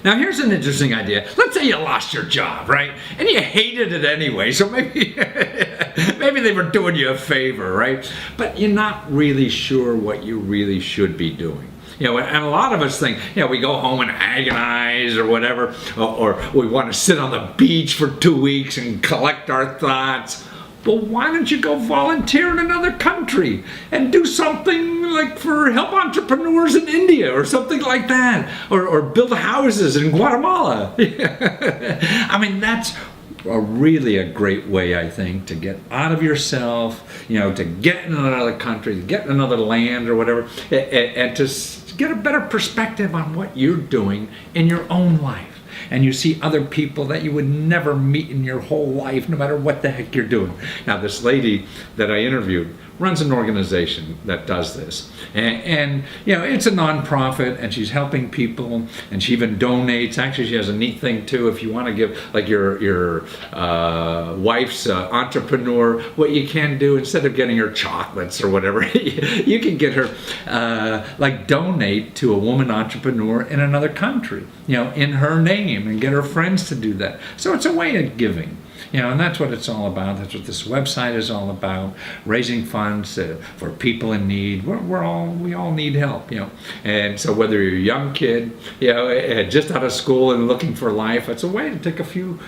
Now here's an interesting idea. Let's say you lost your job, right? And you hated it anyway, so maybe maybe they were doing you a favor, right? But you're not really sure what you really should be doing. And a lot of us think, we go home and agonize or whatever, or we want to sit on the beach for 2 weeks and collect our thoughts. Well, why don't you go volunteer in another country and do something like for help entrepreneurs in India or something like that, or build houses in Guatemala? I mean, that's really a great way, I think, to get out of yourself, to get in another country, to get in another land or whatever, and to get a better perspective on what you're doing in your own life. And you see other people that you would never meet in your whole life, no matter what the heck you're doing. Now, this lady that I interviewed runs an organization that does this. And it's a nonprofit, and she's helping people, and she even donates. Actually, she has a neat thing, too. If you want to give, like your wife's entrepreneur, what you can do, instead of getting her chocolates or whatever, you can get her, donate to a woman entrepreneur in another country, in her name, and get her friends to do that. So it's a way of giving. And that's what it's all about. That's what this website is all about, raising funds for people in need. We all need help, And so whether you're a young kid, just out of school and looking for life, it's a way to take a few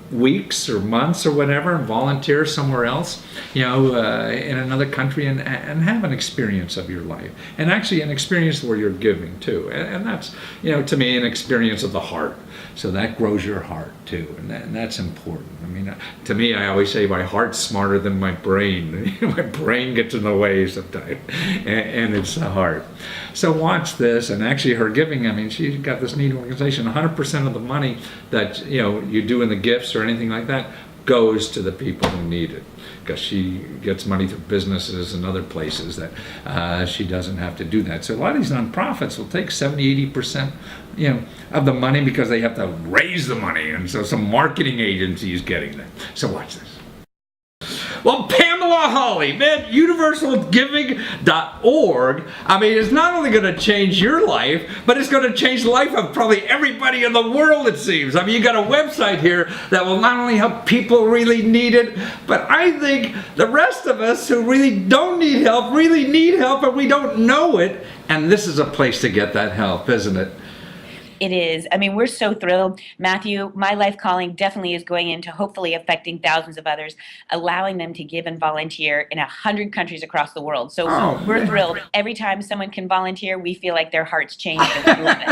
weeks or months or whatever and volunteer somewhere else, in another country and have an experience of your life. And actually an experience where you're giving too. And that's, to me, an experience of the heart. So that grows your heart too. And that's important. I mean, to me, I always say my heart's smarter than my brain. My brain gets in the way sometimes. And it's the heart. So watch this. And actually her giving, I mean, she's got this neat organization. 100% of the money that, you do in the gifts or anything like that goes to the people who need it, because she gets money through businesses and other places that she doesn't have to do that. So a lot of these nonprofits will take 70-80% of the money because they have to raise the money, and so some marketing agency is getting that. So watch this. Well, Pamela Hawley, man, universalgiving.org, I mean, it's not only going to change your life, but it's going to change the life of probably everybody in the world, it seems. I mean, you got a website here that will not only help people who really need it, but I think the rest of us who really don't need help, really need help, and we don't know it. And this is a place to get that help, isn't it? It is. I mean, we're so thrilled. Matthew, my life calling definitely is going into hopefully affecting thousands of others, allowing them to give and volunteer in 100 countries across the world. So we're thrilled. Every time someone can volunteer, we feel like their hearts change and we love it.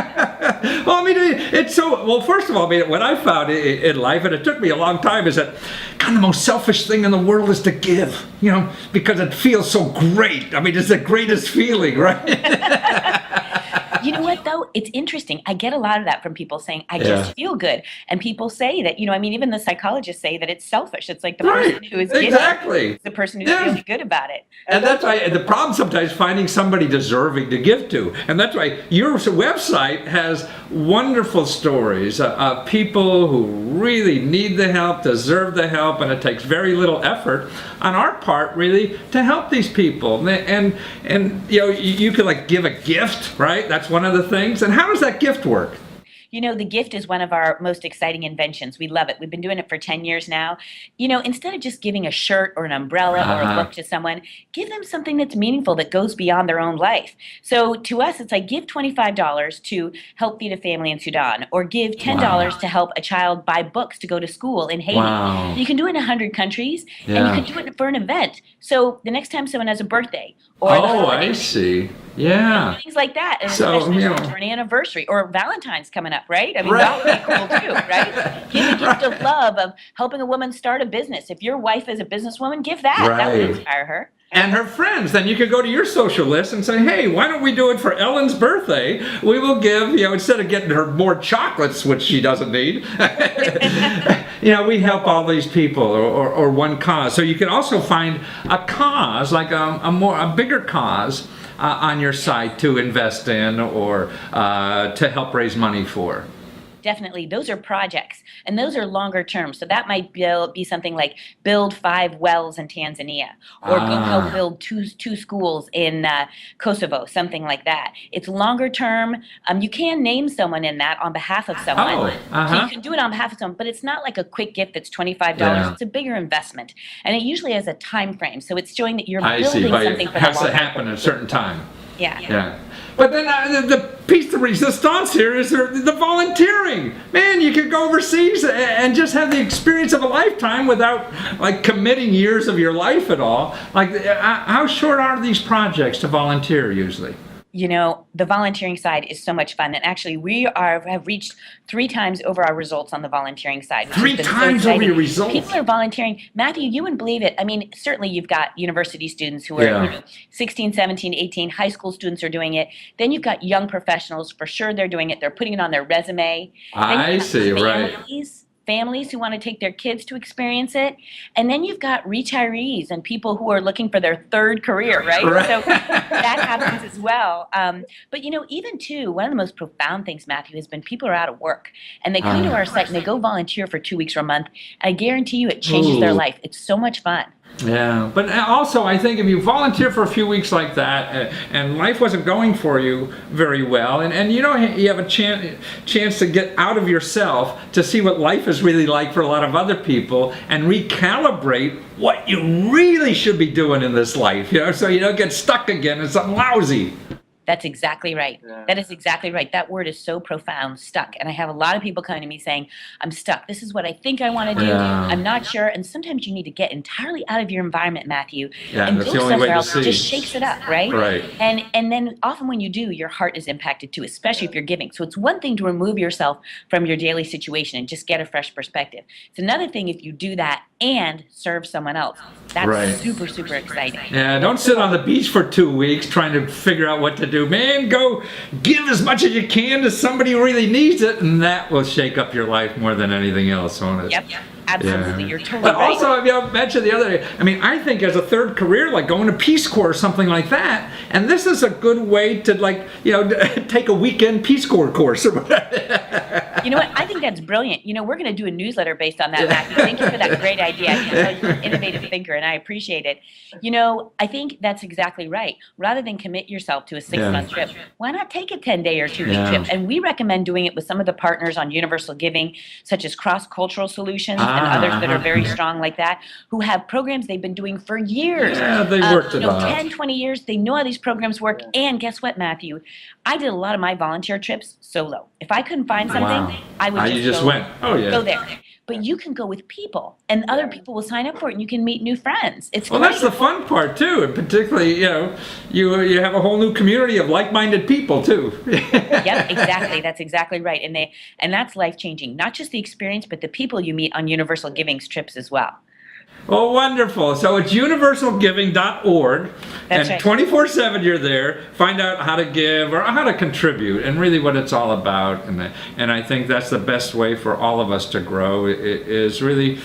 Well, I mean, it's so, well, first of all, I mean, what I found in life, and it took me a long time, is that kind of the most selfish thing in the world is to give, because it feels so great. I mean, it's the greatest feeling, right? You know what, though? It's interesting. I get a lot of that from people saying, I just feel good. And people say that, even the psychologists say that it's selfish. It's like the person who is giving is the person who's feeling good about it. And that's why the problem sometimes is finding somebody deserving to give to. And that's why your website has wonderful stories of people who really need the help, deserve the help, and it takes very little effort on our part, really, to help these people. And you could give a gift, right? That's one of the things. And how does that gift work? The gift is one of our most exciting inventions. We love it. We've been doing it for 10 years now. Instead of just giving a shirt or an umbrella or a book to someone, give them something that's meaningful that goes beyond their own life. So to us, it's like give $25 to help feed a family in Sudan, or give $10 to help a child buy books to go to school in Haiti. Wow. You can do it in 100 countries, and you can do it for an event. So the next time someone has a birthday, or I see. Yeah. Things like that. And So, especially for an anniversary or Valentine's coming up, right? I mean, that would be cool too, right? Give the gift of love of helping a woman start a business. If your wife is a businesswoman, give that. That would inspire her. And her friends, then you could go to your social list and say, hey, why don't we do it for Ellen's birthday? We will give, instead of getting her more chocolates, which she doesn't need, we help all these people or one cause. So you can also find a cause, like a bigger cause on your site to invest in or to help raise money for. definitely. Those are projects, and those are longer term. So that might be something like build 5 wells in Tanzania, or go help build two schools in Kosovo, something like that. It's longer term. You can name someone in that on behalf of someone. So you can do it on behalf of someone, but it's not like a quick gift that's $25. Yeah. It's a bigger investment, and it usually has a time frame. So it's showing that you're I building see, but something it for has the long to happen at a certain time. Yeah. Yeah. But then the piece de resistance here is the volunteering. Man, you could go overseas and just have the experience of a lifetime without like committing years of your life at all. Like, how short are these projects to volunteer usually? You know, the volunteering side is so much fun, and actually we have reached 3 times over our results on the volunteering side. 3 times over your results? People are volunteering. Matthew, you wouldn't believe it. I mean, certainly you've got university students who are 16, 17, 18. High school students are doing it. Then you've got young professionals. For sure they're doing it. They're putting it on their resume. I see, right. Families who want to take their kids to experience it. And then you've got retirees and people who are looking for their 3rd career, right? So that happens as well. But, you know, even too, one of the most profound things, Matthew, has been people are out of work. And they come to our site and they go volunteer for 2 weeks or a month. I guarantee you it changes their life. It's so much fun. Yeah, but also I think if you volunteer for a few weeks like that and life wasn't going for you very well, and you know you have a chance to get out of yourself to see what life is really like for a lot of other people and recalibrate what you really should be doing in this life, you know, so you don't get stuck again in something lousy. That's exactly right. Yeah. That is exactly right. That word is so profound, stuck. And I have a lot of people coming to me saying, I'm stuck. This is what I think I want to do. I'm not sure. And sometimes you need to get entirely out of your environment, Matthew, and go somewhere else. It just shakes it up, right? Right. And then often when you do, your heart is impacted too, especially if you're giving. So it's one thing to remove yourself from your daily situation and just get a fresh perspective. It's another thing if you do that and serve someone else. That's super, super exciting. Yeah, don't sit on the beach for 2 weeks trying to figure out what to do. Man, go give as much as you can to somebody who really needs it, and that will shake up your life more than anything else, won't it? Yep. Absolutely, yeah. You're totally but right. But also, you mentioned the other day, I mean, I think as a 3rd career, like going to Peace Corps or something like that, and this is a good way to, like, you know, take a weekend Peace Corps course or whatever. You know what? I think that's brilliant. You know, we're going to do a newsletter based on that, Matthew. Thank you for that great idea. I can tell you're an innovative thinker, and I appreciate it. You know, I think that's exactly right. Rather than commit yourself to a 6-month trip, why not take a 10-day or 2-week trip? And we recommend doing it with some of the partners on Universal Giving, such as Cross Cultural Solutions and others that are very strong like that, who have programs they've been doing for years. Yeah, they worked it out. 10, 20 years. They know how these programs work. And guess what, Matthew? I did a lot of my volunteer trips solo. If I couldn't find something, I would just go there. But you can go with people, and other people will sign up for it, and you can meet new friends. It's well, great. That's the fun part too, and particularly, you know, you have a whole new community of like-minded people too. Yep, exactly. That's exactly right, and that's life-changing. Not just the experience, but the people you meet on Universal Giving's trips as well. Oh, wonderful. So it's universalgiving.org, and 24/7 you're there. Find out how to give or how to contribute and really what it's all about. And I think that's the best way for all of us to grow is really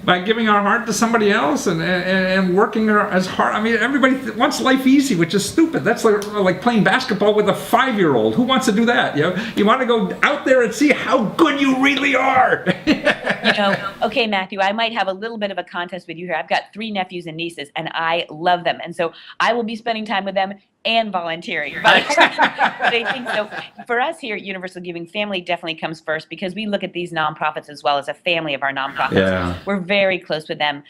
by giving our heart to somebody else and working as hard. I mean, everybody wants life easy, which is stupid. That's like playing basketball with a 5-year-old. Who wants to do that? You know, you want to go out there and see how good you really are. You know, okay, Matthew, I might have a little bit of a contest with you here. I've got 3 nephews and nieces, and I love them. And so I will be spending time with them and volunteering. But I think so. For us here at Universal Giving, family definitely comes first because we look at these nonprofits as well as a family of our nonprofits. Yeah. We're very close with them.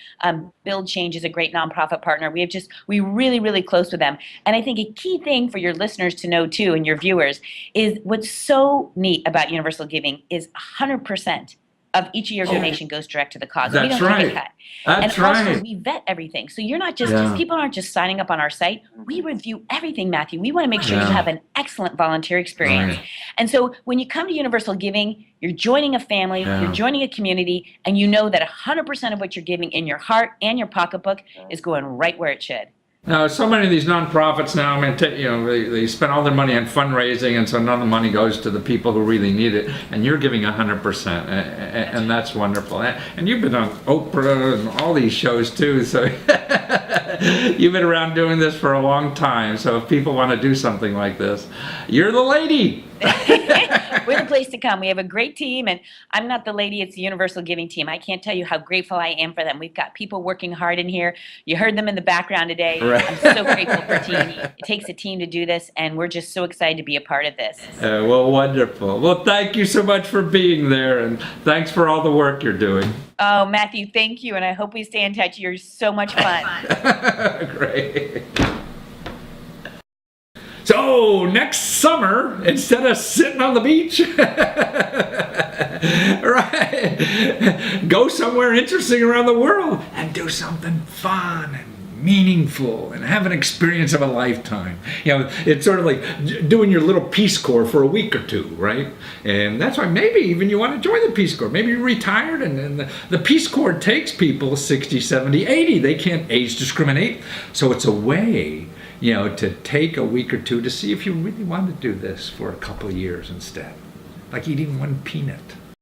Build Change is a great nonprofit partner. We really, really close with them. And I think a key thing for your listeners to know too, and your viewers, is what's so neat about Universal Giving is 100% of each of your donation goes direct to the cause. We don't take a cut. That's and also we vet everything. So you're not just people aren't just signing up on our site. We review everything, Matthew. We want to make sure you have an excellent volunteer experience. And so when you come to Universal Giving, you're joining a family, you're joining a community, and you know that 100% of what you're giving in your heart and your pocketbook is going right where it should. Now, so many of these nonprofits now, I mean, you know, they spend all their money on fundraising, and so none of the money goes to the people who really need it. And you're giving 100%, and that's wonderful. And you've been on Oprah and all these shows too, so you've been around doing this for a long time. So if people want to do something like this, you're the lady. We're the place to come. We have a great team, and I'm not the lady, it's the Universal Giving team. I can't tell you how grateful I am for them. We've got people working hard in here. You heard them in the background today. Right. I'm so grateful for team. It takes a team to do this, and we're just so excited to be a part of this. Well, wonderful. Well, thank you so much for being there, and thanks for all the work you're doing. Oh, Matthew, thank you, and I hope we stay in touch. You're so much fun. Great. So next summer, instead of sitting on the beach, right, go somewhere interesting around the world and do something fun and meaningful and have an experience of a lifetime. You know, it's sort of like doing your little Peace Corps for a week or two, right? And that's why maybe even you want to join the Peace Corps. Maybe you're retired and the Peace Corps takes people 60, 70, 80. They can't age discriminate. So it's a way, you know, to take a week or two to see if you really want to do this for a couple of years instead. Like eating one peanut.